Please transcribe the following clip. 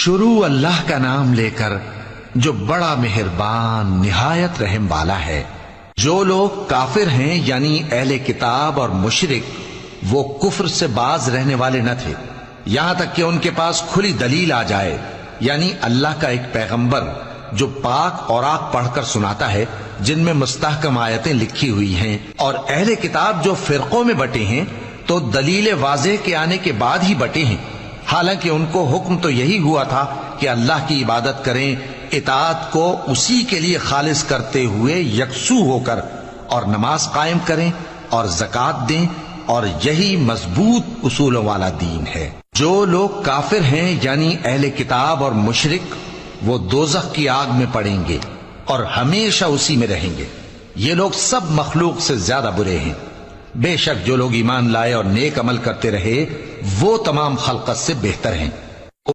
शुरू अल्लाह का नाम लेकर जो बड़ा मेहरबान निहायत रहम वाला है। जो लोग काफिर हैं यानी अहले किताब और मुशरिक, वो कुफ्र से बाज रहने वाले न थे यहां तक कि उनके पास खुली दलील आ जाए, यानी अल्लाह का एक पैगंबर जो पाक और आक पढ़कर सुनाता है जिनमें मुस्तहकम आयतें लिखी हुई हैं। और अहले किताब जो फिरकों में बटे हैं तो दलील वाज़ेह के आने के बाद ही बटे हैं। हालांकि उनको हुक्म तो यही हुआ था कि अल्लाह की इबादत करें, इताअत को उसी के लिए खालिस करते हुए यकसू होकर, और नमाज कायम करें और ज़कात दें, और यही मजबूत उसूलों वाला दीन है। जो लोग काफिर हैं यानी अहले किताब और मुशरिक, वो दोज़ख की आग में पड़ेंगे और हमेशा उसी में रहेंगे। ये लोग सब मखलूक से ज्यादा बुरे हैं। बेशक जो लोग ईमान लाए और नेक अमल करते रहे वो तमाम खल्क़त से बेहतर हैं।